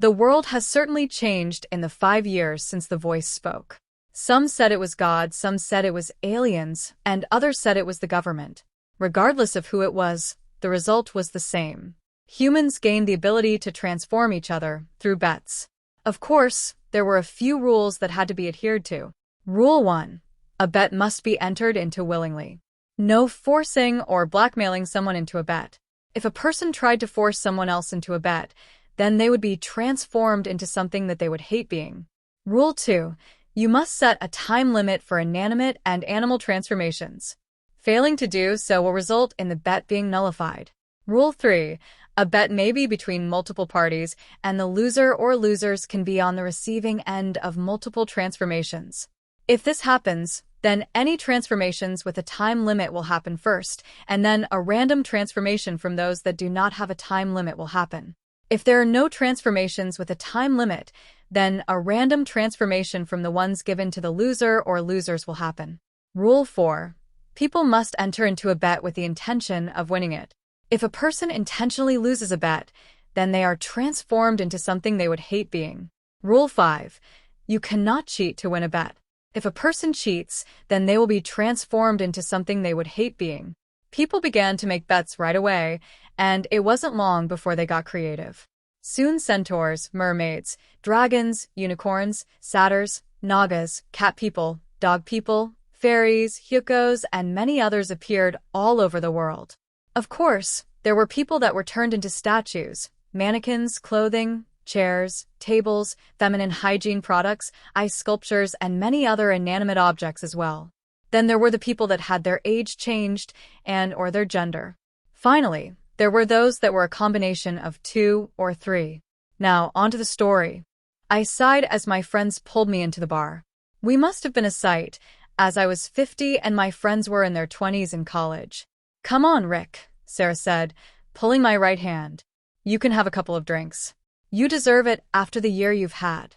The world has certainly changed in the 5 years since the voice spoke. Some said it was God, some said it was aliens, and others said it was the government. Regardless of who it was, the result was the same. Humans gained the ability to transform each other through bets. Of course, there were a few rules that had to be adhered to. Rule 1. A bet must be entered into willingly. No forcing or blackmailing someone into a bet. If a person tried to force someone else into a bet, then they would be transformed into something that they would hate being. Rule 2. You must set a time limit for inanimate and animal transformations. Failing to do so will result in the bet being nullified. Rule 3. A bet may be between multiple parties, and the loser or losers can be on the receiving end of multiple transformations. If this happens, then any transformations with a time limit will happen first, and then a random transformation from those that do not have a time limit will happen. If there are no transformations with a time limit, then a random transformation from the ones given to the loser or losers will happen. Rule 4. People must enter into a bet with the intention of winning it. If a person intentionally loses a bet, then they are transformed into something they would hate being. Rule 5. You cannot cheat to win a bet. If a person cheats, then they will be transformed into something they would hate being. People began to make bets right away, and it wasn't long before they got creative. Soon centaurs, mermaids, dragons, unicorns, satyrs, nagas, cat people, dog people, fairies, hyukos, and many others appeared all over the world. Of course, there were people that were turned into statues, mannequins, clothing, chairs, tables, feminine hygiene products, ice sculptures, and many other inanimate objects as well. Then there were the people that had their age changed or their gender. Finally, there were those that were a combination of 2 or 3. Now, onto the story. I sighed as my friends pulled me into the bar. We must have been a sight, as I was 50 and my friends were in their 20s in college. "Come on, Rick," Sarah said, pulling my right hand. "You can have a couple of drinks. You deserve it after the year you've had."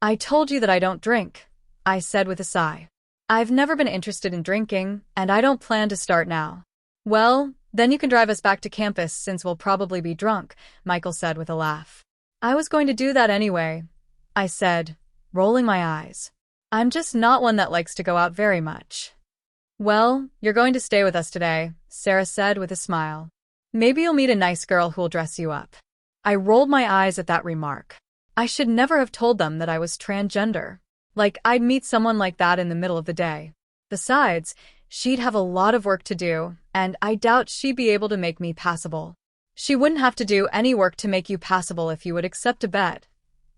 "I told you that I don't drink," I said with a sigh. "I've never been interested in drinking, and I don't plan to start now." "Well, then you can drive us back to campus since we'll probably be drunk," Michael said with a laugh. "I was going to do that anyway," I said, rolling my eyes. "I'm just not one that likes to go out very much." "Well, you're going to stay with us today," Sarah said with a smile. "Maybe you'll meet a nice girl who'll dress you up." I rolled my eyes at that remark. I should never have told them that I was transgender. Like, I'd meet someone like that in the middle of the day. Besides, she'd have a lot of work to do, and I doubt she'd be able to make me passable. "She wouldn't have to do any work to make you passable if you would accept a bet,"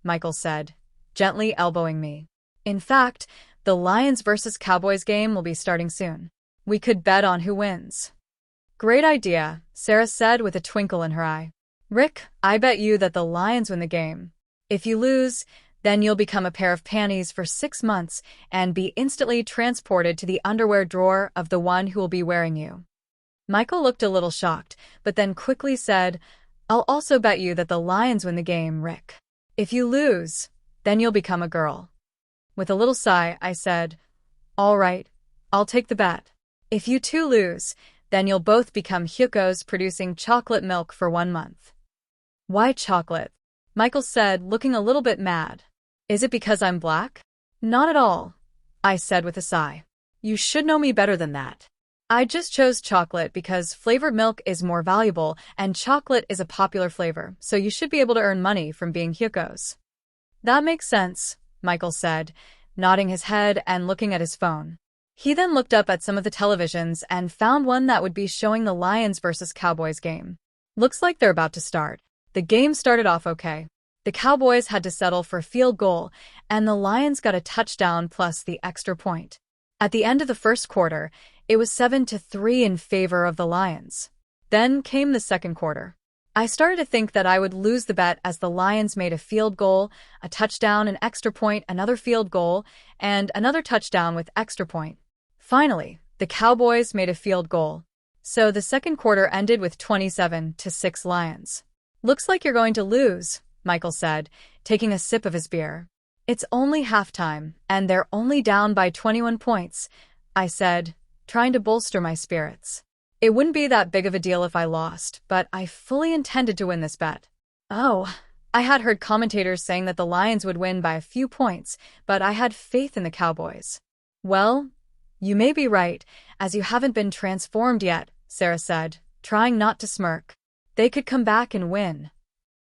Michael said, gently elbowing me. "In fact, the Lions versus Cowboys game will be starting soon. We could bet on who wins." "Great idea," Sarah said with a twinkle in her eye. "Rick, I bet you that the Lions win the game. If you lose, then you'll become a pair of panties for 6 months and be instantly transported to the underwear drawer of the one who will be wearing you." Michael looked a little shocked, but then quickly said, "I'll also bet you that the Lions win the game, Rick. If you lose, then you'll become a girl." With a little sigh, I said, "All right, I'll take the bet. If you two lose, then you'll both become hyukos producing chocolate milk for 1 month." "Why chocolate?" Michael said, looking a little bit mad. "Is it because I'm black?" "Not at all," I said with a sigh. "You should know me better than that. I just chose chocolate because flavored milk is more valuable and chocolate is a popular flavor, so you should be able to earn money from being hyukos." "That makes sense," Michael said, nodding his head and looking at his phone. He then looked up at some of the televisions and found one that would be showing the Lions versus Cowboys game. Looks like they're about to start. The game started off okay. The Cowboys had to settle for a field goal, and the Lions got a touchdown plus the extra point. At the end of the first quarter, it was 7-3 in favor of the Lions. Then came the second quarter. I started to think that I would lose the bet as the Lions made a field goal, a touchdown, an extra point, another field goal, and another touchdown with extra point. Finally, the Cowboys made a field goal. So the second quarter ended with 27-6 Lions. "Looks like you're going to lose," Michael said, taking a sip of his beer. "It's only halftime, and they're only down by 21 points, I said, trying to bolster my spirits. It wouldn't be that big of a deal if I lost, but I fully intended to win this bet. "Oh," I had heard commentators saying that the Lions would win by a few points, but I had faith in the Cowboys. Well, you may be right, as you haven't been transformed yet, Sarah said, trying not to smirk. They could come back and win.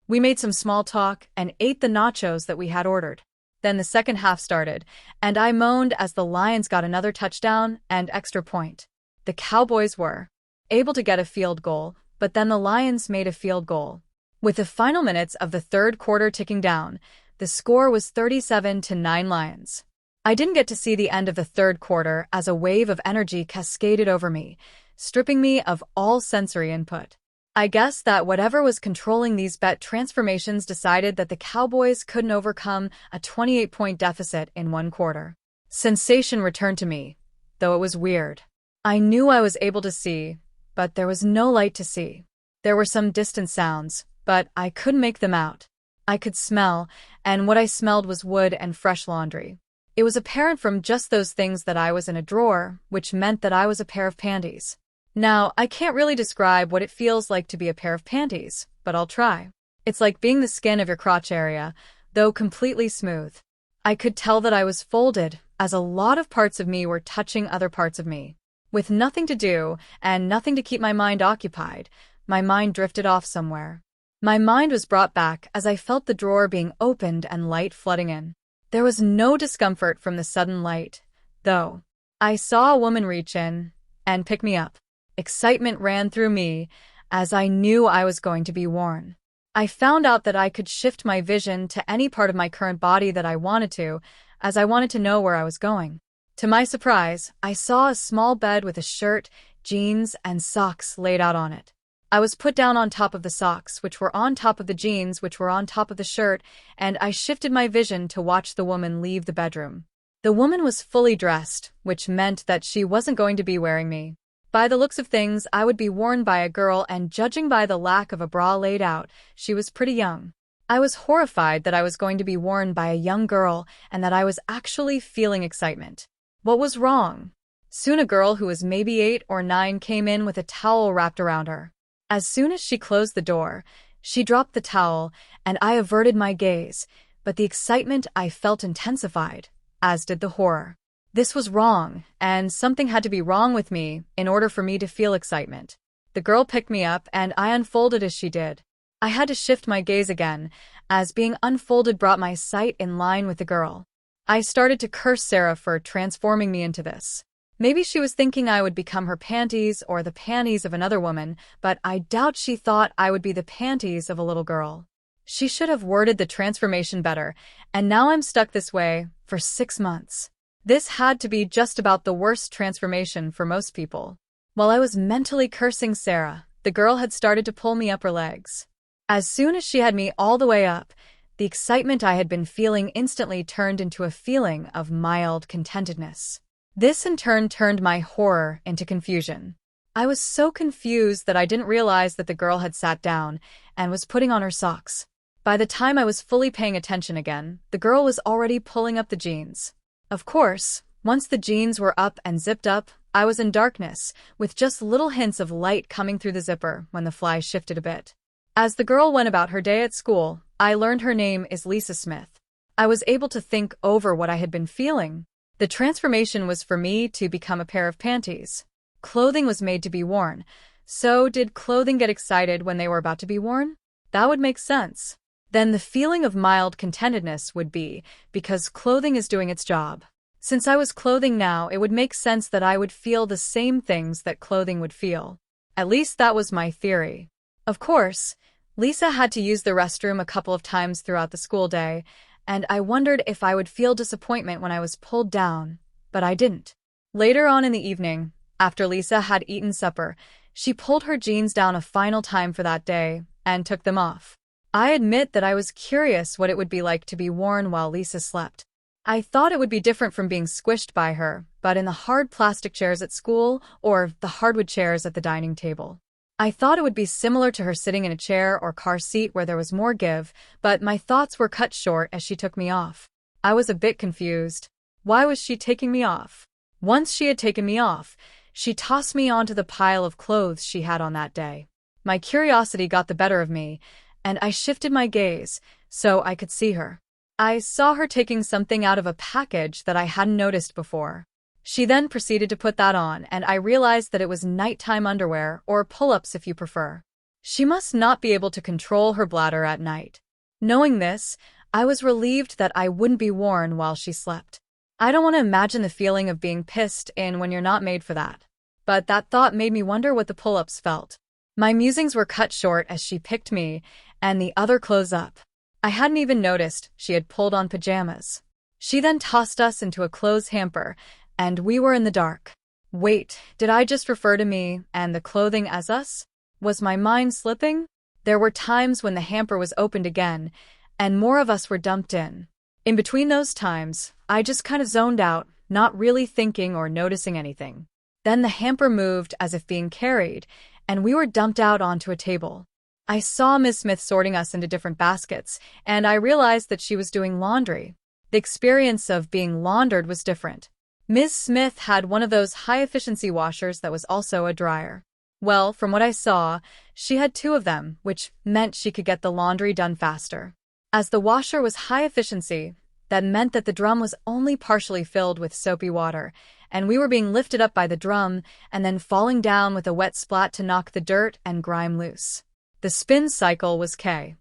We made some small talk and ate the nachos that we had ordered. Then the second half started, and I moaned as the Lions got another touchdown and extra point. The Cowboys were able to get a field goal, but then the Lions made a field goal. With the final minutes of the third quarter ticking down, the score was 37-9 Lions. I didn't get to see the end of the third quarter as a wave of energy cascaded over me, stripping me of all sensory input. I guess that whatever was controlling these bet transformations decided that the Cowboys couldn't overcome a 28-point deficit in one quarter. Sensation returned to me, though it was weird. I knew I was able to see, but there was no light to see. There were some distant sounds, but I couldn't make them out. I could smell, and what I smelled was wood and fresh laundry. It was apparent from just those things that I was in a drawer, which meant that I was a pair of panties. Now, I can't really describe what it feels like to be a pair of panties, but I'll try. It's like being the skin of your crotch area, though completely smooth. I could tell that I was folded, as a lot of parts of me were touching other parts of me. With nothing to do, and nothing to keep my mind occupied, my mind drifted off somewhere. My mind was brought back as I felt the drawer being opened and light flooding in. There was no discomfort from the sudden light, though. I saw a woman reach in and pick me up. Excitement ran through me as I knew I was going to be worn. I found out that I could shift my vision to any part of my current body that I wanted to, as I wanted to know where I was going. To my surprise, I saw a small bed with a shirt, jeans, and socks laid out on it. I was put down on top of the socks, which were on top of the jeans, which were on top of the shirt, and I shifted my vision to watch the woman leave the bedroom. The woman was fully dressed, which meant that she wasn't going to be wearing me. By the looks of things, I would be worn by a girl, and judging by the lack of a bra laid out, she was pretty young. I was horrified that I was going to be worn by a young girl and that I was actually feeling excitement. What was wrong? Soon a girl who was maybe 8 or 9 came in with a towel wrapped around her. As soon as she closed the door, she dropped the towel, and I averted my gaze, but the excitement I felt intensified, as did the horror. This was wrong, and something had to be wrong with me in order for me to feel excitement. The girl picked me up, and I unfolded as she did. I had to shift my gaze again, as being unfolded brought my sight in line with the girl. I started to curse Sarah for transforming me into this. Maybe she was thinking I would become her panties or the panties of another woman, but I doubt she thought I would be the panties of a little girl. She should have worded the transformation better, and now I'm stuck this way for 6 months. This had to be just about the worst transformation for most people. While I was mentally cursing Sarah, the girl had started to pull me up her legs. As soon as she had me all the way up, the excitement I had been feeling instantly turned into a feeling of mild contentedness. This in turn turned my horror into confusion. I was so confused that I didn't realize that the girl had sat down and was putting on her socks. By the time I was fully paying attention again, the girl was already pulling up the jeans. Of course, once the jeans were up and zipped up, I was in darkness, with just little hints of light coming through the zipper when the fly shifted a bit. As the girl went about her day at school, I learned her name is Lisa Smith. I was able to think over what I had been feeling. The transformation was for me to become a pair of panties. Clothing was made to be worn. So did clothing get excited when they were about to be worn? That would make sense. Then the feeling of mild contentedness would be because clothing is doing its job. Since I was clothing now, it would make sense that I would feel the same things that clothing would feel. At least that was my theory. Of course, Lisa had to use the restroom a couple of times throughout the school day, and I wondered if I would feel disappointment when I was pulled down, but I didn't. Later on in the evening, after Lisa had eaten supper, she pulled her jeans down a final time for that day and took them off. I admit that I was curious what it would be like to be worn while Lisa slept. I thought it would be different from being squished by her, but in the hard plastic chairs at school or the hardwood chairs at the dining table. I thought it would be similar to her sitting in a chair or car seat where there was more give, but my thoughts were cut short as she took me off. I was a bit confused. Why was she taking me off? Once she had taken me off, she tossed me onto the pile of clothes she had on that day. My curiosity got the better of me, and I shifted my gaze, so I could see her. I saw her taking something out of a package that I hadn't noticed before. She then proceeded to put that on, and I realized that it was nighttime underwear, or pull-ups if you prefer. She must not be able to control her bladder at night. Knowing this, I was relieved that I wouldn't be worn while she slept. I don't want to imagine the feeling of being pissed in when you're not made for that. But that thought made me wonder what the pull-ups felt. My musings were cut short as she picked me and the other clothes up. I hadn't even noticed she had pulled on pajamas. She then tossed us into a clothes hamper, and we were in the dark. Wait, did I just refer to me and the clothing as us? Was my mind slipping? There were times when the hamper was opened again, and more of us were dumped in. In between those times, I just kind of zoned out, not really thinking or noticing anything. Then the hamper moved as if being carried, and we were dumped out onto a table. I saw Ms. Smith sorting us into different baskets, and I realized that she was doing laundry. The experience of being laundered was different. Ms. Smith had one of those high-efficiency washers that was also a dryer. Well, from what I saw, she had two of them, which meant she could get the laundry done faster. As the washer was high efficiency, that meant that the drum was only partially filled with soapy water, and we were being lifted up by the drum and then falling down with a wet splat to knock the dirt and grime loose. The spin cycle was kind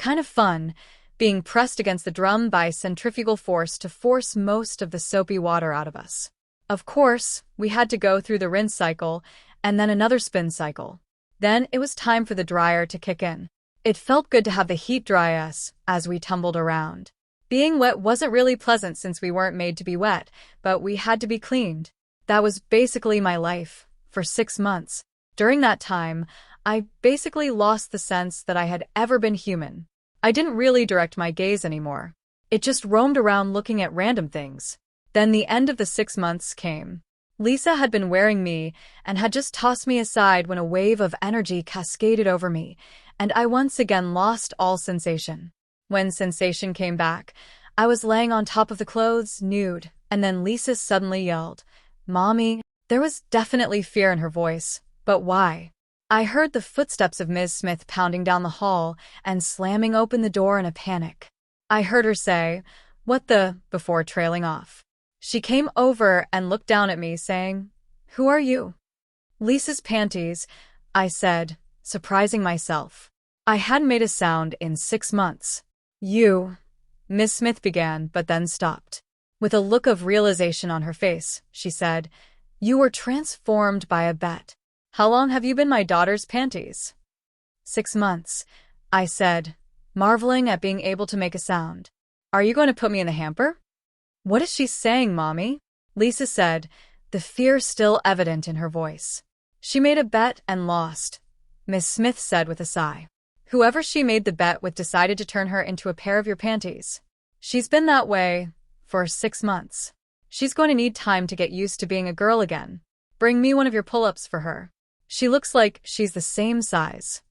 of fun, being pressed against the drum by centrifugal force to force most of the soapy water out of us. Of course, we had to go through the rinse cycle and then another spin cycle. Then it was time for the dryer to kick in. It felt good to have the heat dry us as we tumbled around. Being wet wasn't really pleasant since we weren't made to be wet, but we had to be cleaned. That was basically my life for 6 months. During that time, I basically lost the sense that I had ever been human. I didn't really direct my gaze anymore. It just roamed around looking at random things. Then the end of the 6 months came. Lisa had been wearing me and had just tossed me aside when a wave of energy cascaded over me, and I once again lost all sensation. When sensation came back, I was laying on top of the clothes, nude, and then Lisa suddenly yelled, "Mommy." There was definitely fear in her voice, but why? I heard the footsteps of Ms. Smith pounding down the hall and slamming open the door in a panic. I heard her say, "What the?" before trailing off. She came over and looked down at me, saying, "Who are you?" "Lisa's panties," I said, surprising myself. I hadn't made a sound in 6 months. "You," Miss Smith began, but then stopped. With a look of realization on her face, she said, "You were transformed by a bet. How long have you been my daughter's panties?" 6 months, I said, marveling at being able to make a sound. "Are you going to put me in the hamper?" "What is she saying, Mommy?" Lisa said, the fear still evident in her voice. "She made a bet and lost," Miss Smith said with a sigh. "Whoever she made the bet with decided to turn her into a pair of your panties. She's been that way for 6 months. She's going to need time to get used to being a girl again. Bring me one of your pull-ups for her. She looks like she's the same size."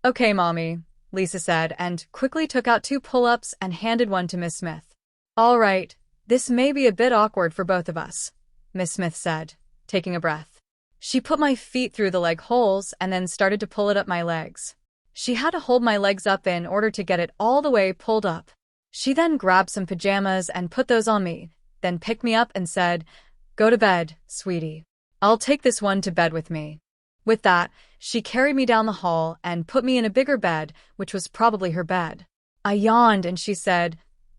"Okay, Mommy," Lisa said, and quickly took out 2 pull-ups and handed one to Miss Smith. "All right, this may be a bit awkward for both of us," Miss Smith said, taking a breath. She put my feet through the leg holes and then started to pull it up my legs. She had to hold my legs up in order to get it all the way pulled up. She then grabbed some pajamas and put those on me, then picked me up and said, "Go to bed, sweetie. I'll take this one to bed with me." With that, she carried me down the hall and put me in a bigger bed, which was probably her bed. I yawned and she said,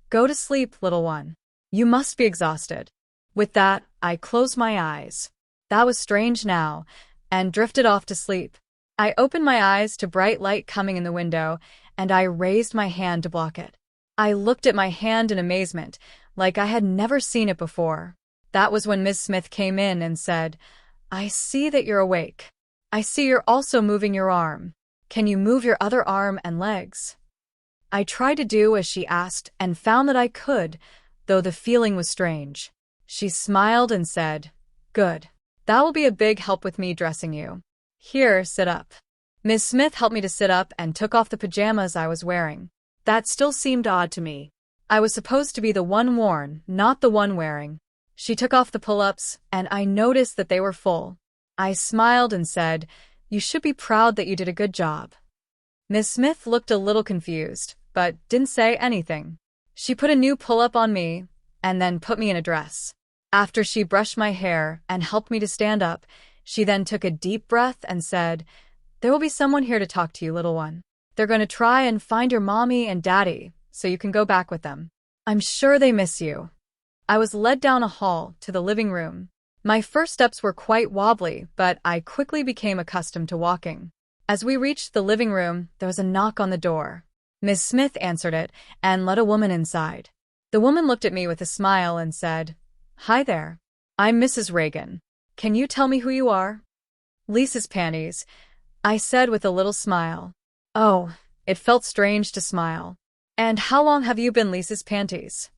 "Go to sleep, little one. You must be exhausted." With that, I closed my eyes. That was strange now, and drifted off to sleep. I opened my eyes to bright light coming in the window, and I raised my hand to block it. I looked at my hand in amazement, like I had never seen it before. That was when Miss Smith came in and said, "I see that you're awake. I see you're also moving your arm. Can you move your other arm and legs?" I tried to do as she asked and found that I could, though the feeling was strange. She smiled and said, "Good. That will be a big help with me dressing you. Here, sit up." Miss Smith helped me to sit up and took off the pajamas I was wearing. That still seemed odd to me. I was supposed to be the one worn, not the one wearing. She took off the pull-ups, and I noticed that they were full. I smiled and said, "You should be proud that you did a good job." Miss Smith looked a little confused, but didn't say anything. She put a new pull-up on me, and then put me in a dress. After she brushed my hair and helped me to stand up, she then took a deep breath and said, "There will be someone here to talk to you, little one. They're going to try and find your mommy and daddy, so you can go back with them. I'm sure they miss you." I was led down a hall to the living room. My first steps were quite wobbly, but I quickly became accustomed to walking. As we reached the living room, there was a knock on the door. Miss Smith answered it and let a woman inside. The woman looked at me with a smile and said, "Hi there. I'm Mrs. Reagan. Can you tell me who you are?" "Lisa's panties," I said with a little smile. Oh, it felt strange to smile. "And how long have you been Lisa's panties?"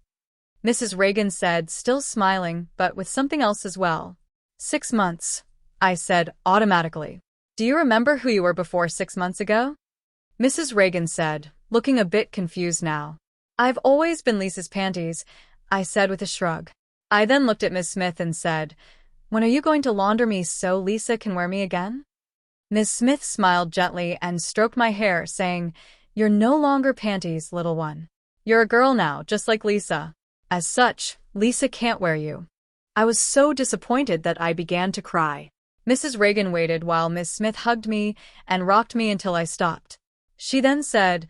Mrs. Reagan said, still smiling, but with something else as well. 6 months, I said automatically. "Do you remember who you were before 6 months ago?" Mrs. Reagan said, looking a bit confused now. "I've always been Lisa's panties," I said with a shrug. I then looked at Miss Smith and said, "When are you going to launder me so Lisa can wear me again?" Miss Smith smiled gently and stroked my hair, saying, "You're no longer panties, little one. You're a girl now, just like Lisa. As such, Lisa can't wear you." I was so disappointed that I began to cry. Mrs. Reagan waited while Miss Smith hugged me and rocked me until I stopped. She then said,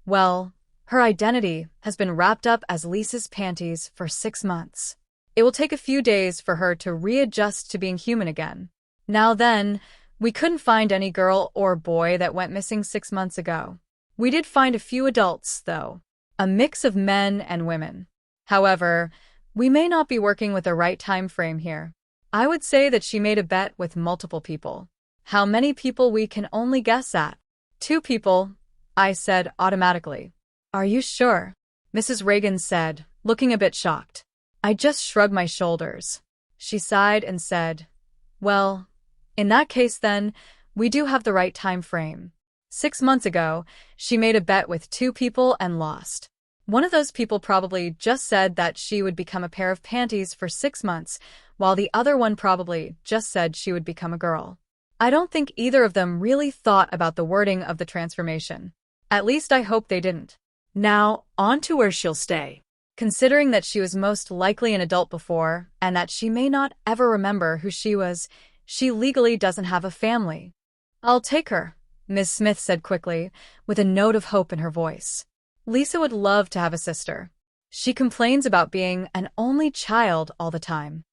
"Well, her identity has been wrapped up as Lisa's panties for 6 months. It will take a few days for her to readjust to being human again. Now then, we couldn't find any girl or boy that went missing 6 months ago. We did find a few adults, though, a mix of men and women. However, we may not be working with the right time frame here. I would say that she made a bet with multiple people. How many people we can only guess at." "2 people," I said automatically. "Are you sure?" Mrs. Reagan said, looking a bit shocked. I just shrugged my shoulders. She sighed and said, "Well, in that case then, we do have the right time frame. 6 months ago, she made a bet with 2 people and lost. One of those people probably just said that she would become a pair of panties for 6 months, while the other one probably just said she would become a girl. I don't think either of them really thought about the wording of the transformation. At least I hope they didn't. Now, on to where she'll stay. Considering that she was most likely an adult before, and that she may not ever remember who she was, she legally doesn't have a family." "I'll take her," Miss Smith said quickly, with a note of hope in her voice. "Lisa would love to have a sister. She complains about being an only child all the time."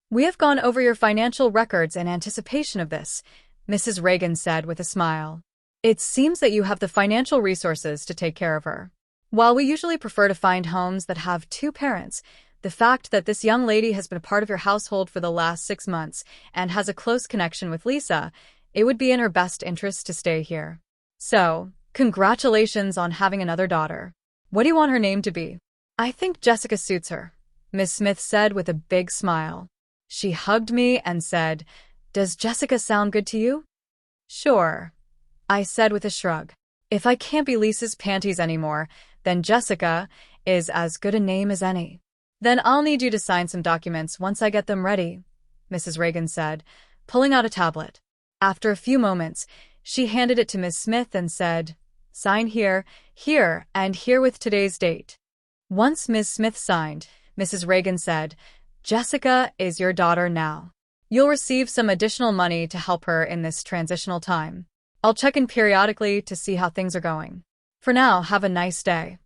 "We have gone over your financial records in anticipation of this," Mrs. Reagan said with a smile. "It seems that you have the financial resources to take care of her. While we usually prefer to find homes that have 2 parents, the fact that this young lady has been a part of your household for the last 6 months and has a close connection with Lisa, it would be in her best interest to stay here. So, congratulations on having another daughter. What do you want her name to be?" "I think Jessica suits her," Miss Smith said with a big smile. She hugged me and said, "Does Jessica sound good to you?" "Sure," I said with a shrug. "If I can't be Lisa's panties anymore, then Jessica is as good a name as any." "Then I'll need you to sign some documents once I get them ready," Mrs. Reagan said, pulling out a tablet. After a few moments, she handed it to Miss Smith and said, "Sign here, here, and here with today's date." Once Miss Smith signed, Mrs. Reagan said, "Jessica is your daughter now. You'll receive some additional money to help her in this transitional time. I'll check in periodically to see how things are going. For now, have a nice day."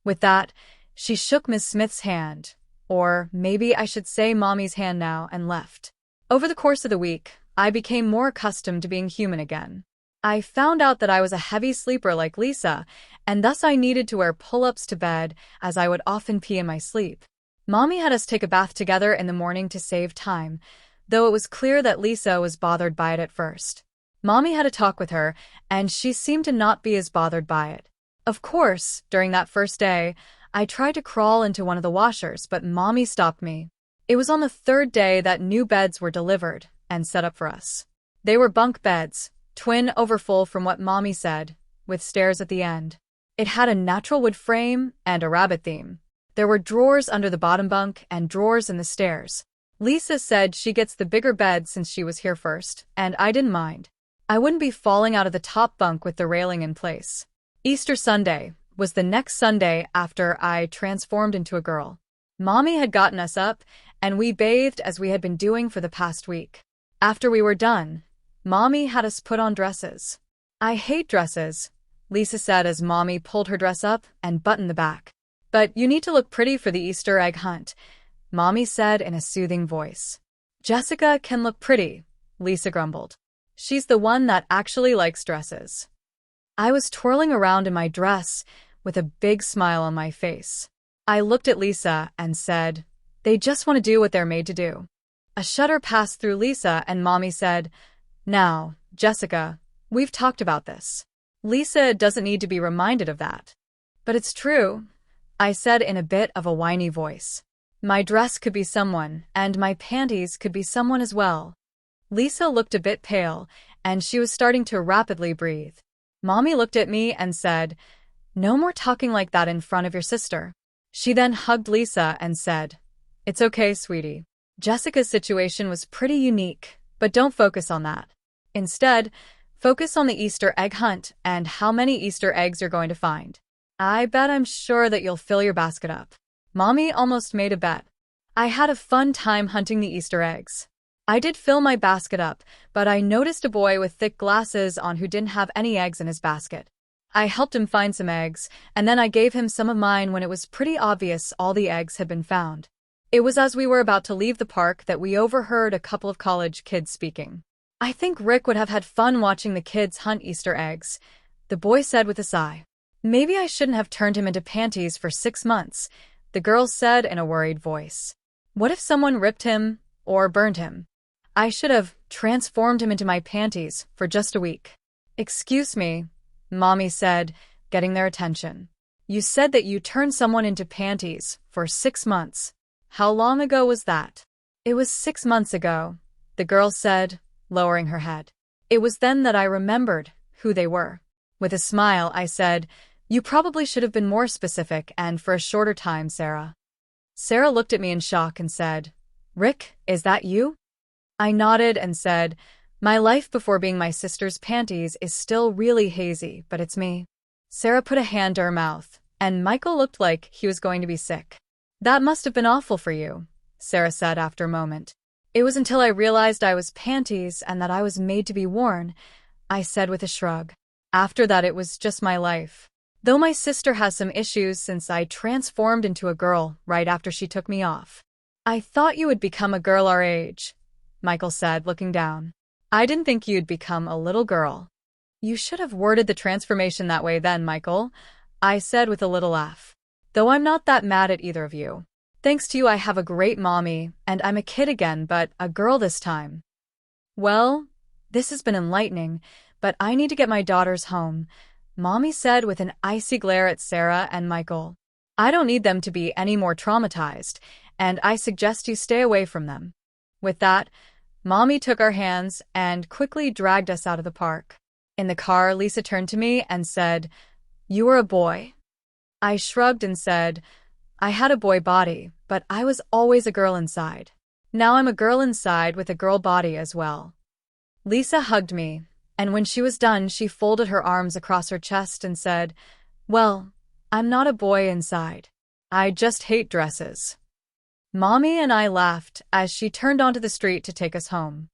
With that, she shook Miss Smith's hand, or maybe I should say Mommy's hand now, and left. Over the course of the week, I became more accustomed to being human again. I found out that I was a heavy sleeper like Lisa, and thus I needed to wear pull-ups to bed as I would often pee in my sleep. Mommy had us take a bath together in the morning to save time, though it was clear that Lisa was bothered by it at first. Mommy had a talk with her, and she seemed to not be as bothered by it. Of course, during that first day, I tried to crawl into one of the washers, but Mommy stopped me. It was on the 3rd day that new beds were delivered and set up for us. They were bunk beds, twin overfull from what Mommy said, with stairs at the end. It had a natural wood frame and a rabbit theme. There were drawers under the bottom bunk and drawers in the stairs. Lisa said she gets the bigger bed since she was here first, and I didn't mind. I wouldn't be falling out of the top bunk with the railing in place. Easter Sunday, was the next Sunday after I transformed into a girl. Mommy had gotten us up, and we bathed as we had been doing for the past week. After we were done, Mommy had us put on dresses. I hate dresses, Lisa said as Mommy pulled her dress up and buttoned the back. But you need to look pretty for the Easter egg hunt, Mommy said in a soothing voice. Jessica can look pretty, Lisa grumbled. She's the one that actually likes dresses. I was twirling around in my dress with a big smile on my face. I looked at Lisa and said, they just want to do what they're made to do. A shudder passed through Lisa and Mommy said, now, Jessica, we've talked about this. Lisa doesn't need to be reminded of that. But it's true, I said in a bit of a whiny voice. My dress could be someone, and my panties could be someone as well. Lisa looked a bit pale, and she was starting to rapidly breathe. Mommy looked at me and said, no more talking like that in front of your sister. She then hugged Lisa and said, it's okay, sweetie. Jessica's situation was pretty unique, but don't focus on that. Instead, focus on the Easter egg hunt and how many Easter eggs you're going to find. I bet I'm sure that you'll fill your basket up. Mommy almost made a bet. I had a fun time hunting the Easter eggs. I did fill my basket up, but I noticed a boy with thick glasses on who didn't have any eggs in his basket. I helped him find some eggs, and then I gave him some of mine when it was pretty obvious all the eggs had been found. It was as we were about to leave the park that we overheard a couple of college kids speaking. I think Rick would have had fun watching the kids hunt Easter eggs, the boy said with a sigh. Maybe I shouldn't have turned him into panties for 6 months, the girl said in a worried voice. What if someone ripped him or burned him? I should have transformed him into my panties for just a week. Excuse me, Mommy said, getting their attention. You said that you turned someone into panties for 6 months. How long ago was that? It was 6 months ago, the girl said, lowering her head. It was then that I remembered who they were. With a smile, I said, you probably should have been more specific and for a shorter time, Sarah. Sarah looked at me in shock and said, Rick, is that you? I nodded and said, my life before being my sister's panties is still really hazy, but it's me. Sarah put a hand to her mouth, and Michael looked like he was going to be sick. That must have been awful for you, Sarah said after a moment. It was until I realized I was panties and that I was made to be worn, I said with a shrug. After that it was just my life. Though my sister has some issues since I transformed into a girl right after she took me off. I thought you would become a girl our age, Michael said, looking down. I didn't think you'd become a little girl. You should have worded the transformation that way then, Michael, I said with a little laugh. Though I'm not that mad at either of you. Thanks to you I have a great mommy, and I'm a kid again, but a girl this time. Well, this has been enlightening, but I need to get my daughters home, Mommy said with an icy glare at Sarah and Michael. I don't need them to be any more traumatized, and I suggest you stay away from them. With that, Mommy took our hands and quickly dragged us out of the park. In the car, Lisa turned to me and said, You were a boy. I shrugged and said, I had a boy body, but I was always a girl inside. Now I'm a girl inside with a girl body as well. Lisa hugged me, and when she was done, she folded her arms across her chest and said, Well, I'm not a boy inside. I just hate dresses. Mommy and I laughed as she turned onto the street to take us home.